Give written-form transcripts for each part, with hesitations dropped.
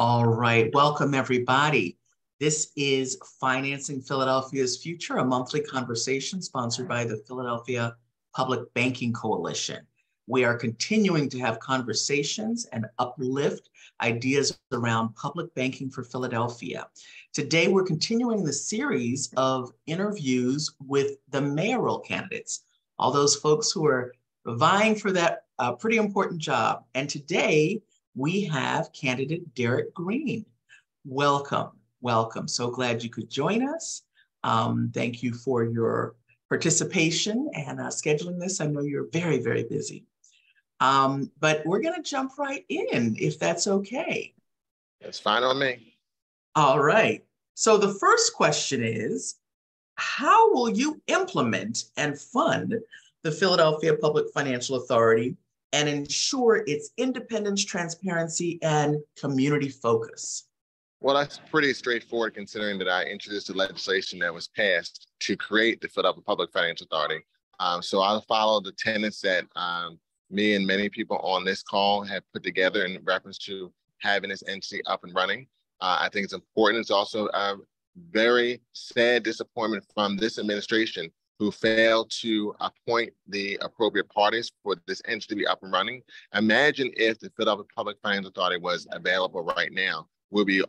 All right, welcome everybody. This is Financing Philadelphia's Future, a monthly conversation sponsored by the Philadelphia Public Banking Coalition. We are continuing to have conversations and uplift ideas around public banking for Philadelphia. Today, we're continuing the series of interviews with the mayoral candidates, all those folks who are vying for that pretty important job. And today, we have candidate Derek Green. Welcome, welcome. So glad you could join us. Thank you for your participation and scheduling this. I know you're very, very busy. But we're going to jump right in, if that's okay. That's fine on me. All right. So the first question is, how will you implement and fund the Philadelphia Public Financial Authority and ensure its independence, transparency, and community focus? Well, that's pretty straightforward considering that I introduced the legislation that was passed to create the Philadelphia Public Financial Authority. So I'll follow the tenets that me and many people on this call have put together in reference to having this entity up and running. I think it's important. It's also a very sad disappointment from this administration who failed to appoint the appropriate parties for this entity to be up and running. Imagine if the Philadelphia Public Finance Authority was available right now. We'll be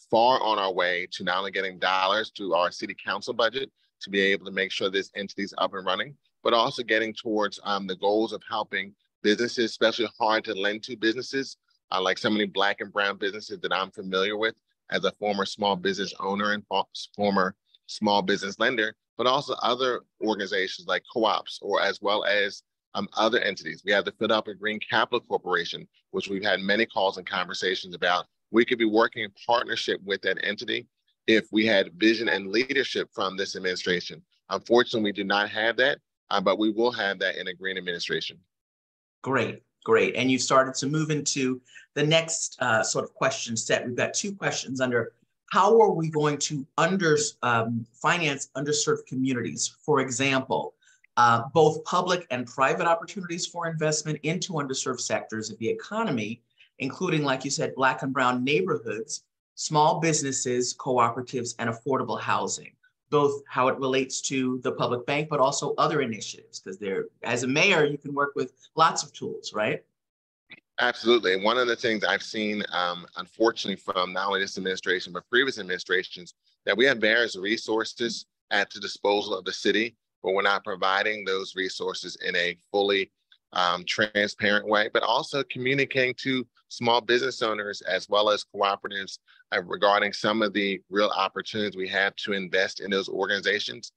far on our way to not only getting dollars to our city council budget to be able to make sure this entity is up and running, but also getting towards the goals of helping businesses, especially hard to lend to businesses, like so many Black and brown businesses that I'm familiar with as a former small business owner and former small business lender, but also other organizations like co-ops or as well as other entities. We have the Philadelphia Green Capital Corporation, which we've had many calls and conversations about. We could be working in partnership with that entity if we had vision and leadership from this administration. Unfortunately, we do not have that, but we will have that in a Green administration. Great, great. And you started to move into the next sort of question set. We've got two questions under how are we going to finance underserved communities? For example, both public and private opportunities for investment into underserved sectors of the economy, including, like you said, Black and brown neighborhoods, small businesses, cooperatives, and affordable housing, both how it relates to the public bank, but also other initiatives, because as a mayor, you can work with lots of tools, right? Absolutely. And one of the things I've seen, unfortunately, from not only this administration, but previous administrations, that we have various resources at the disposal of the city, but we're not providing those resources in a fully transparent way, but also communicating to small business owners as well as cooperatives regarding some of the real opportunities we have to invest in those organizations.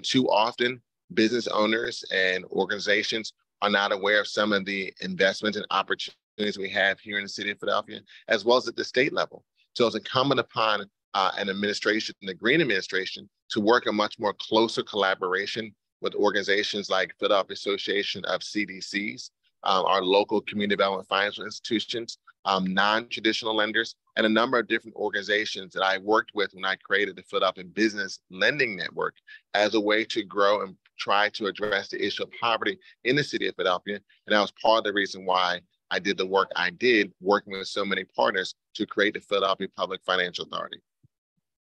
Too often, business owners and organizations are not aware of some of the investments and opportunities we have here in the city of Philadelphia, as well as at the state level. So it's incumbent upon an administration, the Green administration, to work a much more closer collaboration with organizations like Philadelphia Association of CDCs, our local community development financial institutions, non-traditional lenders, and a number of different organizations that I worked with when I created the Philadelphia Business Lending Network as a way to grow and try to address the issue of poverty in the city of Philadelphia. And that was part of the reason why I did the work I did, working with so many partners to create the Philadelphia Public Financial Authority.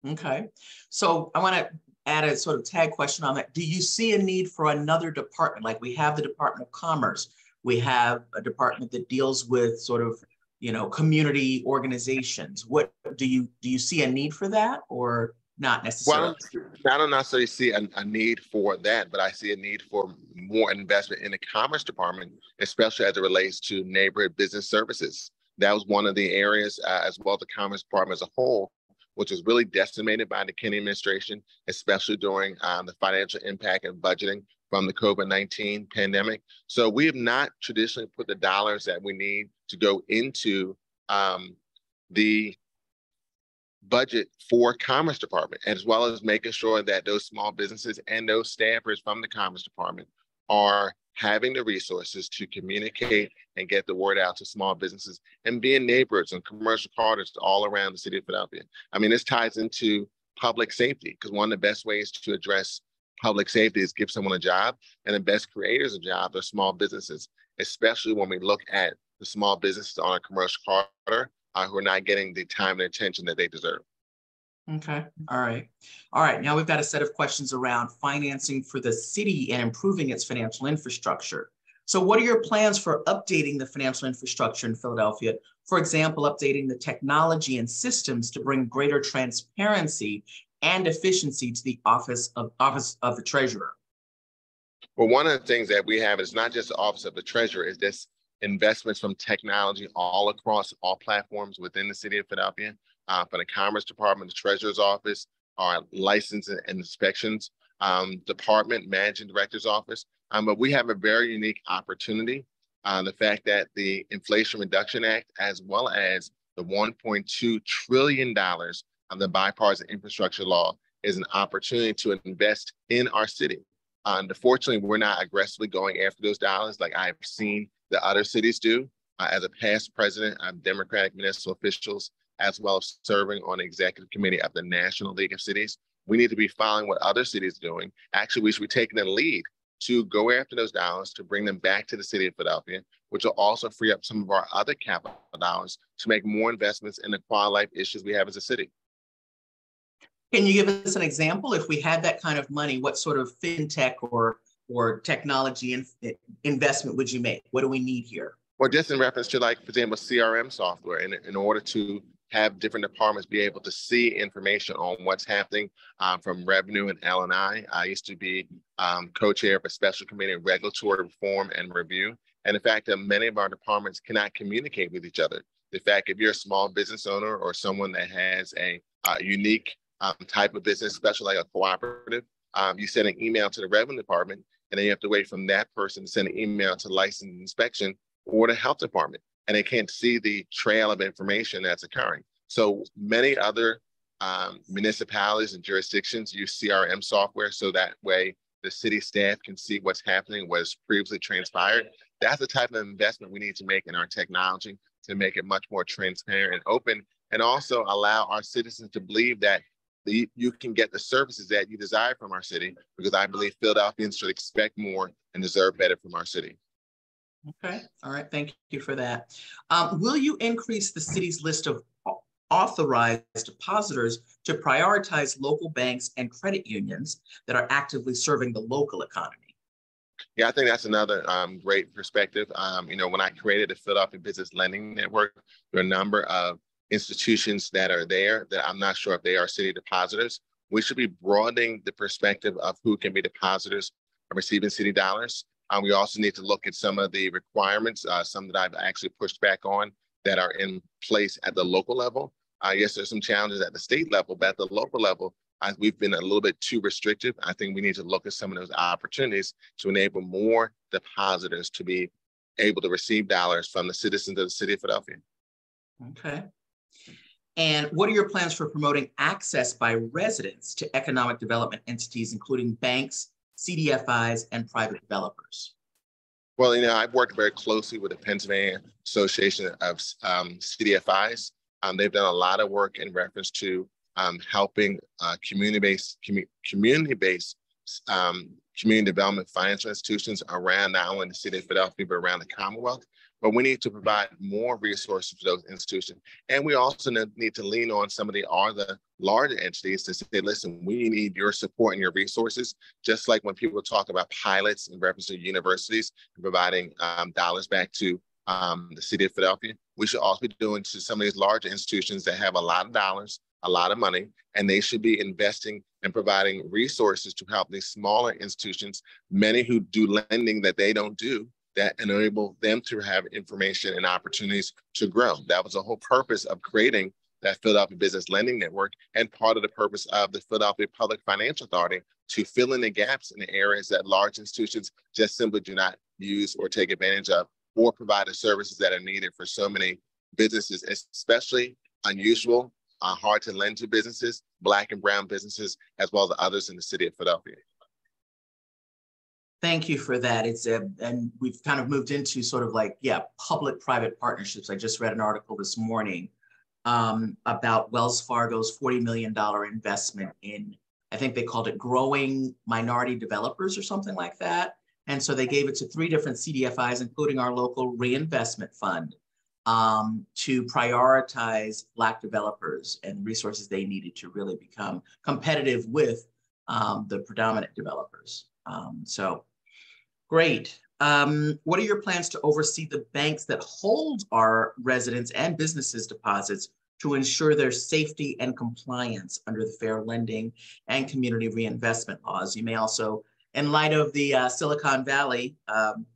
Okay. So I want to add a sort of tag question on that. Do you see a need for another department? Like we have the Department of Commerce, we have a department that deals with sort of, community organizations. What do you see a need for that or not necessarily? Well, I don't necessarily see a need for that, but I see a need for more investment in the Commerce Department, especially as it relates to neighborhood business services. That was one of the areas, as well as the Commerce Department as a whole, which was really decimated by the Kennedy administration, especially during the financial impact and budgeting from the COVID-19 pandemic. So we have not traditionally put the dollars that we need to go into the budget for Commerce Department, as well as making sure that those small businesses and those staffers from the Commerce Department are having the resources to communicate and get the word out to small businesses and be in neighborhoods and commercial corridors all around the city of Philadelphia. I mean, this ties into public safety, because one of the best ways to address public safety is give someone a job, and the best creators of jobs are small businesses, especially when we look at the small businesses on a commercial corridor. who are not getting the time and attention that they deserve. Okay. All right. All right. Now we've got a set of questions around financing for the city and improving its financial infrastructure. So what are your plans for updating the financial infrastructure in Philadelphia? For example, updating the technology and systems to bring greater transparency and efficiency to the office of the treasurer. Well, one of the things that we have is not just the office of the treasurer, is this investments from technology all across all platforms within the city of Philadelphia, from the Commerce Department, the Treasurer's Office, our License and Inspections Department, Managing Director's Office. But we have a very unique opportunity. The fact that the Inflation Reduction Act, as well as the $1.2 trillion of the bipartisan infrastructure law, is an opportunity to invest in our city. Unfortunately, we're not aggressively going after those dollars like I've seen the other cities do. As a past president of Democratic municipal officials, as well as serving on the executive committee of the National League of Cities, we need to be following what other cities are doing. Actually, we should be taking the lead to go after those dollars, to bring them back to the city of Philadelphia, which will also free up some of our other capital dollars to make more investments in the quality of life issues we have as a city. Can you give us an example? If we had that kind of money, what sort of fintech or technology investment would you make? What do we need here? Well, just in reference to, like, for example, CRM software, in order to have different departments be able to see information on what's happening from revenue and L&I. I used to be co-chair of a special committee of regulatory reform and review. And the fact that many of our departments cannot communicate with each other. The fact, if you're a small business owner or someone that has a unique type of business, especially like a cooperative, you send an email to the revenue department, and then you have to wait from that person to send an email to license inspection or the health department, and they can't see the trail of information that's occurring. So many other municipalities and jurisdictions use CRM software, so that way the city staff can see what's happening, what has previously transpired. That's the type of investment we need to make in our technology to make it much more transparent and open, and also allow our citizens to believe that you can get the services that you desire from our city, because I believe Philadelphians should expect more and deserve better from our city. Okay. All right. Thank you for that. Will you increase the city's list of authorized depositors to prioritize local banks and credit unions that are actively serving the local economy? Yeah, I think that's another great perspective. When I created the Philadelphia Business Lending Network, there are a number of institutions that are there that I'm not sure if they are city depositors. We should be broadening the perspective of who can be depositors of receiving city dollars. We also need to look at some of the requirements, some that I've actually pushed back on, that are in place at the local level. Yes, there's some challenges at the state level, but at the local level, we've been a little bit too restrictive. I think we need to look at some of those opportunities to enable more depositors to be able to receive dollars from the citizens of the city of Philadelphia. Okay. And what are your plans for promoting access by residents to economic development entities, including banks, CDFIs, and private developers? Well, I've worked very closely with the Pennsylvania Association of CDFIs. They've done a lot of work in reference to helping community-based community development financial institutions around not only the city of Philadelphia, but around the Commonwealth. But we need to provide more resources for those institutions. And we also need to lean on some of the other larger entities to say, listen, we need your support and your resources. Just like when people talk about pilots in reference to universities and providing dollars back to the city of Philadelphia, we should also be doing to some of these larger institutions that have a lot of dollars, a lot of money, and they should be investing and providing resources to help these smaller institutions, many who do lending that they don't do, that enable them to have information and opportunities to grow. That was the whole purpose of creating that Philadelphia Business Lending Network, and part of the purpose of the Philadelphia Public Financial Authority, to fill in the gaps in the areas that large institutions just simply do not use or take advantage of, or provide the services that are needed for so many businesses, especially unusual, hard to lend to businesses, Black and brown businesses, as well as others in the city of Philadelphia. Thank you for that. And we've kind of moved into sort of like, public-private partnerships. I just read an article this morning about Wells Fargo's $40 million investment in, I think they called it growing minority developers or something like that. And so they gave it to 3 different CDFIs, including our local reinvestment fund. to prioritize Black developers and resources they needed to really become competitive with the predominant developers. So great. What are your plans to oversee the banks that hold our residents and businesses deposits to ensure their safety and compliance under the fair lending and community reinvestment laws? You may also, in light of the Silicon Valley,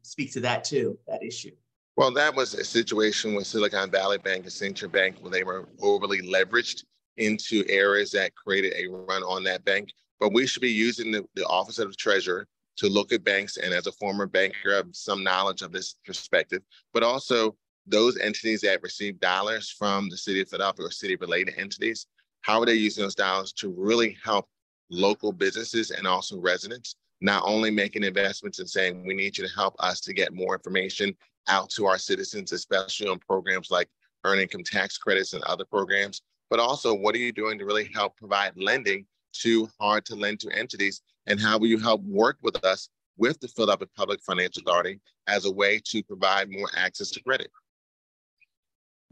speak to that too, that issue. Well, that was a situation with Silicon Valley Bank and Signature Bank where they were overly leveraged into areas that created a run on that bank. But we should be using the Office of the Treasurer to look at banks, and as a former banker, I have some knowledge of this perspective, but also those entities that receive dollars from the city of Philadelphia or city-related entities, how are they using those dollars to really help local businesses and also residents, not only making investments and saying, we need you to help us to get more information out to our citizens, especially on programs like earned income tax credits and other programs, but also what are you doing to really help provide lending to hard to lend to entities, and how will you help work with us with the Philadelphia Public Financial Authority as a way to provide more access to credit?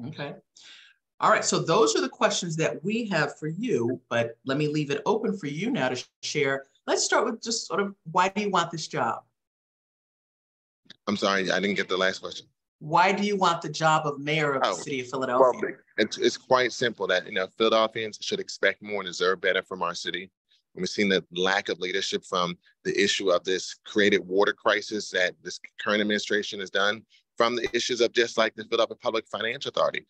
Okay. All right. So those are the questions that we have for you, but let me leave it open for you now to share. Let's start with just sort of, why do you want this job? I'm sorry, I didn't get the last question. Why do you want the job of mayor of the city of Philadelphia? Well, it's quite simple that, Philadelphians should expect more and deserve better from our city. And we've seen the lack of leadership from the issue of this created water crisis that this current administration has done, from the issues of just like the Philadelphia Public Financial Authority,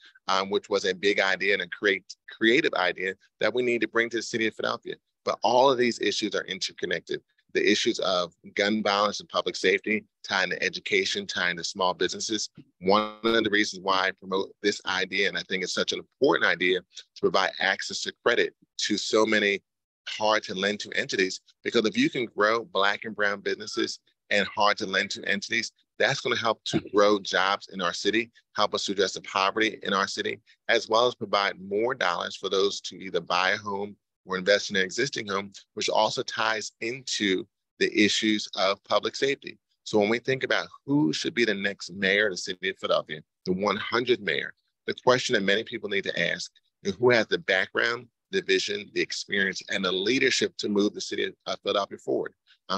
which was a big idea and a creative idea that we need to bring to the city of Philadelphia. But all of these issues are interconnected. The issues of gun violence and public safety, tying to education, tying to small businesses. One of the reasons why I promote this idea, and I think it's such an important idea, to provide access to credit to so many hard to lend to entities, because if you can grow Black and brown businesses and hard to lend to entities, that's going to help to grow jobs in our city, help us to address the poverty in our city, as well as provide more dollars for those to either buy a home or invest in an existing home, which also ties into the issues of public safety. So when we think about who should be the next mayor of the city of Philadelphia, the 100th mayor, the question that many people need to ask is who has the background, the vision, the experience, and the leadership to move the city of Philadelphia forward.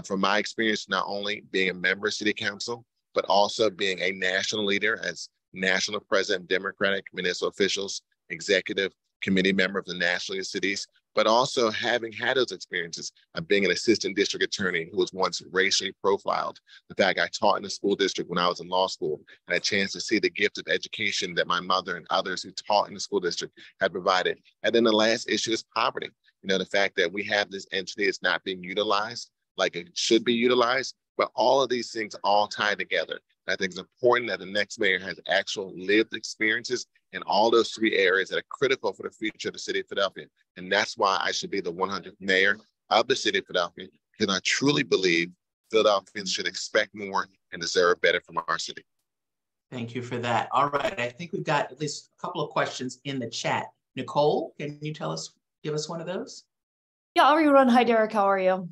From my experience, not only being a member of city council, but also being a national leader as national president of Democratic municipal officials, executive committee member of the National League of Cities, but also having had those experiences of being an assistant district attorney who was once racially profiled. In fact, I taught in the school district when I was in law school, and I had a chance to see the gift of education that my mother and others who taught in the school district had provided. And then the last issue is poverty. The fact that we have this entity that's not being utilized like it should be utilized, but all of these things all tie together. I think it's important that the next mayor has actual lived experiences in all those three areas that are critical for the future of the city of Philadelphia. And that's why I should be the 100th mayor of the city of Philadelphia, because I truly believe Philadelphians should expect more and deserve better from our city. Thank you for that. All right, I think we've got at least a couple of questions in the chat. Nicole, can you give us one of those? Yeah, I'll rerun. Hi, Derek, how are you?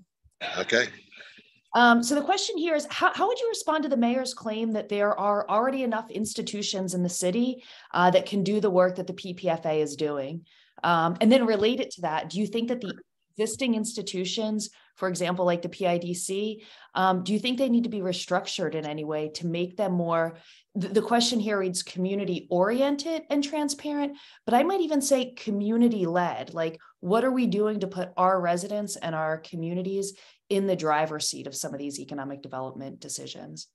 Okay. So the question here is, how would you respond to the mayor's claim that there are already enough institutions in the city that can do the work that the PPFA is doing? And then related to that, do you think that the existing institutions, for example, like the PIDC, do you think they need to be restructured in any way to make them more, the question here reads community oriented and transparent, but I might even say community led. Like, what are we doing to put our residents and our communities in the driver's seat of some of these economic development decisions?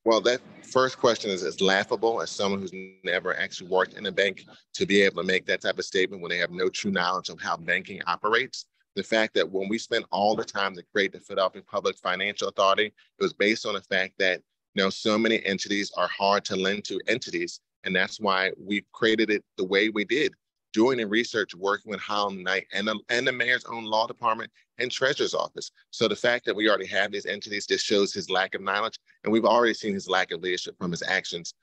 Well, that first question is laughable as someone who's never actually worked in a bank to be able to make that type of statement when they have no true knowledge of how banking operates. The fact that when we spent all the time to create the Philadelphia Public Financial Authority, it was based on the fact that so many entities are hard to lend to entities. And that's why we created it the way we did, doing the research, working with Holland Knight and the mayor's own law department and treasurer's office. So the fact that we already have these entities just shows his lack of knowledge. And we've already seen his lack of leadership from his actions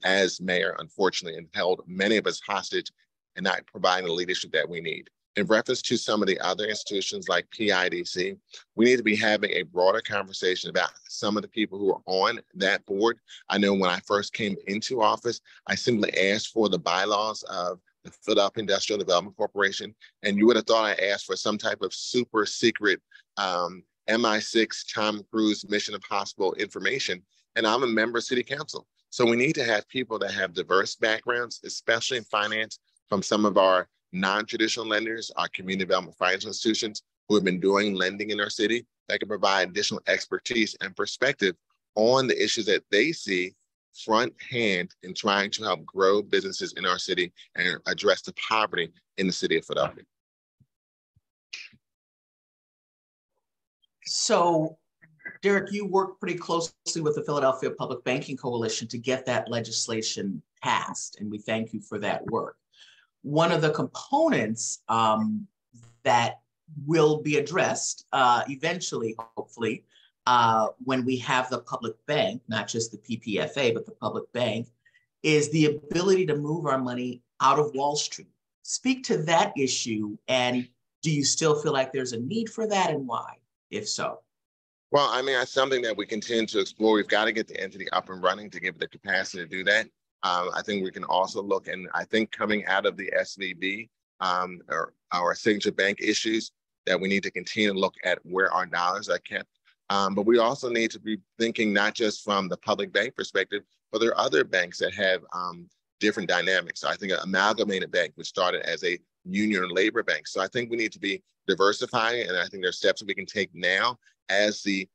as mayor, unfortunately, and held many of us hostage and not providing the leadership that we need. in reference to some of the other institutions like PIDC, we need to be having a broader conversation about some of the people who are on that board. I know when I first came into office, I simply asked for the bylaws of the Philadelphia Industrial Development Corporation, and you would have thought I asked for some type of super secret MI6 Tom Cruise Mission Impossible information, and I'm a member of City Council. So we need to have people that have diverse backgrounds, especially in finance, from some of our non-traditional lenders, our community development financial institutions who have been doing lending in our city that can provide additional expertise and perspective on the issues that they see front hand in trying to help grow businesses in our city and address the poverty in the city of Philadelphia. So, Derek, you work pretty closely with the Philadelphia Public Banking Coalition to get that legislation passed, and we thank you for that work. One of the components that will be addressed eventually, hopefully, when we have the public bank, not just the PPFA, but the public bank, is the ability to move our money out of Wall Street. Speak to that issue, and do you still feel like there's a need for that, and why, if so? Well, I mean, that's something that we continue to explore. We've got to get the entity up and running to give it the capacity to do that. I think we can also look, and I think coming out of the SVB or our signature bank issues, that we need to continue to look at where our dollars are kept. But we also need to be thinking not just from the public bank perspective, but there are other banks that have different dynamics. So I think an amalgamated bank, which started as a union or labor bank. So I think we need to be diversifying, and I think there's steps that we can take now as the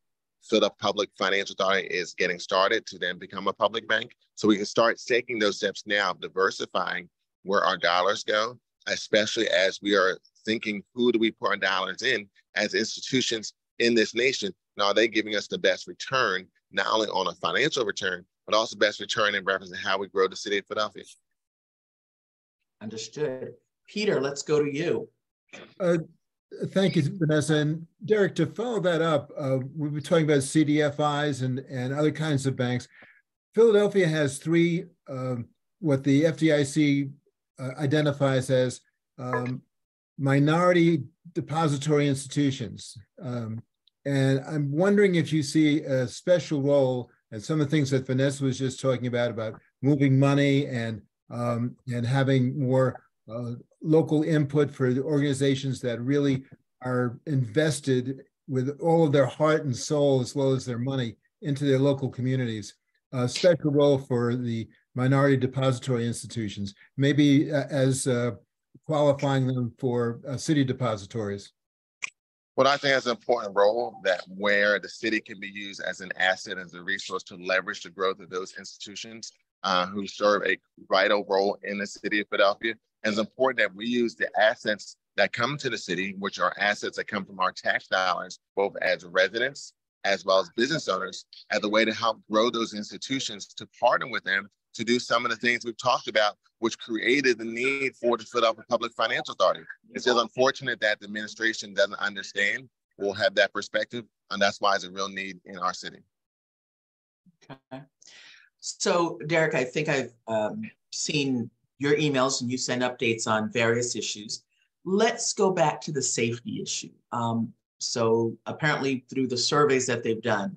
Philadelphia Public Financial Authority is getting started to then become a public bank. So we can start taking those steps now of diversifying where our dollars go, especially as we are thinking, who do we put our dollars in as institutions in this nation? Now, are they giving us the best return, not only on a financial return, but also best return in reference to how we grow the city of Philadelphia? Understood. Peter, let's go to you. Thank you, Vanessa. And Derek, to follow that up, we've been talking about CDFIs and other kinds of banks. Philadelphia has three, what the FDIC identifies as minority depository institutions. And I'm wondering if you see a special role, and some of the things that Vanessa was just talking about moving money and having more local input for the organizations that really are invested with all of their heart and soul, as well as their money, into their local communities. A special role for the minority depository institutions, maybe as qualifying them for city depositories. Well, I think that's an important role, that where the city can be used as an asset, as a resource to leverage the growth of those institutions who serve a vital role in the city of Philadelphia. And it's important that we use the assets that come to the city, which are assets that come from our tax dollars, both as residents as well as business owners, as a way to help grow those institutions, to partner with them to do some of the things we've talked about, which created the need for the Philadelphia Public Financial Authority. It's just unfortunate that the administration doesn't understand or have that perspective, and that's why it's a real need in our city. Okay. So, Derek, I think I've seen your emails and you send updates on various issues. Let's go back to the safety issue. So apparently through the surveys that they've done,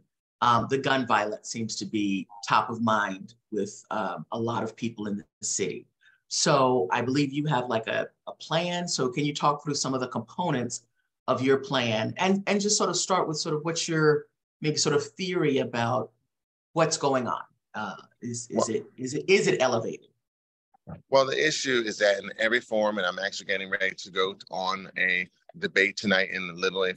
the gun violence seems to be top of mind with a lot of people in the city. So I believe you have like a plan. So can you talk through some of the components of your plan and just sort of start with sort of what's your maybe sort of theory about what's going on? Is it elevated? Well, the issue is that in every forum, and I'm actually getting ready to go on a debate tonight in literally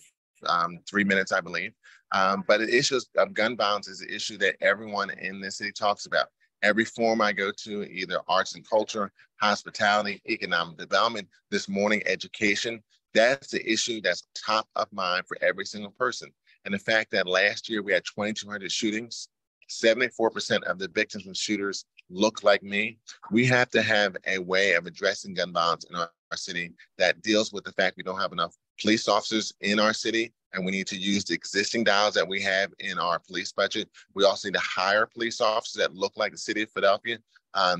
3 minutes, I believe. But the issue of gun violence is an issue that everyone in this city talks about. Every forum I go to, either arts and culture, hospitality, economic development, this morning education, that's the issue that's top of mind for every single person. And the fact that last year we had 2,200 shootings, 74% of the victims and shooters look like me. We have to have a way of addressing gun violence in our city that deals with the fact we don't have enough police officers in our city, and we need to use the existing dollars that we have in our police budget. We also need to hire police officers that look like the city of Philadelphia,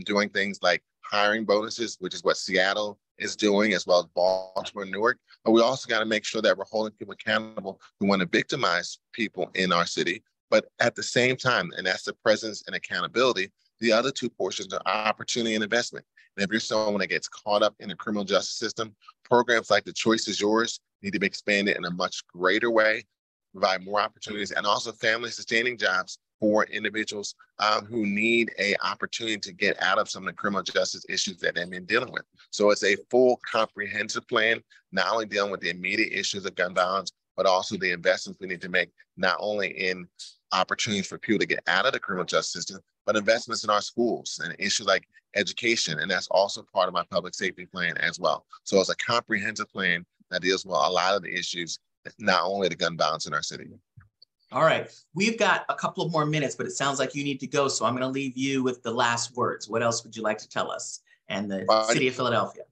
doing things like hiring bonuses, which is what Seattle is doing, as well as Baltimore and Newark. But we also got to make sure that we're holding people accountable who want to victimize people in our city. But at the same time, and that's the presence and accountability, the other two portions are opportunity and investment. And if you're someone that gets caught up in the criminal justice system, programs like The Choice is Yours need to be expanded in a much greater way, provide more opportunities, and also family sustaining jobs for individuals who need an opportunity to get out of some of the criminal justice issues that they've been dealing with. So it's a full comprehensive plan, not only dealing with the immediate issues of gun violence, but also the investments we need to make, not only in opportunities for people to get out of the criminal justice system, but investments in our schools and issues like education. And that's also part of my public safety plan as well. So it's a comprehensive plan that deals with a lot of the issues, not only the gun violence in our city. All right, we've got a couple of more minutes, but it sounds like you need to go. So I'm going to leave you with the last words. What else would you like to tell us and the city of Philadelphia?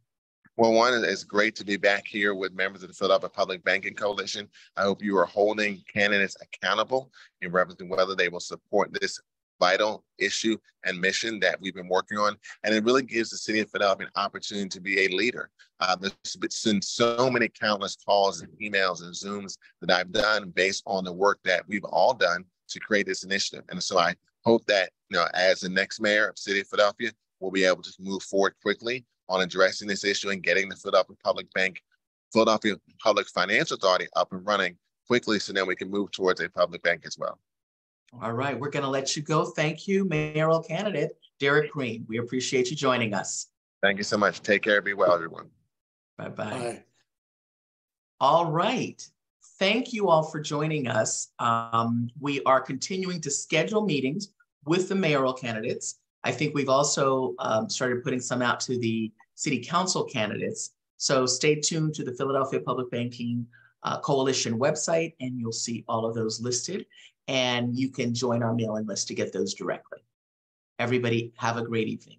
Well, one, it's great to be back here with members of the Philadelphia Public Banking Coalition. I hope you are holding candidates accountable in reference to whether they will support this vital issue and mission that we've been working on. And it really gives the city of Philadelphia an opportunity to be a leader. There's been so many countless calls and emails and Zooms that I've done based on the work that we've all done to create this initiative. And so I hope that, as the next mayor of the city of Philadelphia, we'll be able to move forward quickly on addressing this issue and getting the Philadelphia Public Financial Authority up and running quickly, so then we can move towards a public bank as well. All right, we're going to let you go. Thank you, mayoral candidate Derek Green. We appreciate you joining us. Thank you so much. Take care. Be well, everyone. Bye-bye. Bye. All right. Thank you all for joining us. We are continuing to schedule meetings with the mayoral candidates. I think we've also started putting some out to the city council candidates. So stay tuned to the Philadelphia Public Banking Coalition website, and you'll see all of those listed. And you can join our mailing list to get those directly. Everybody have a great evening.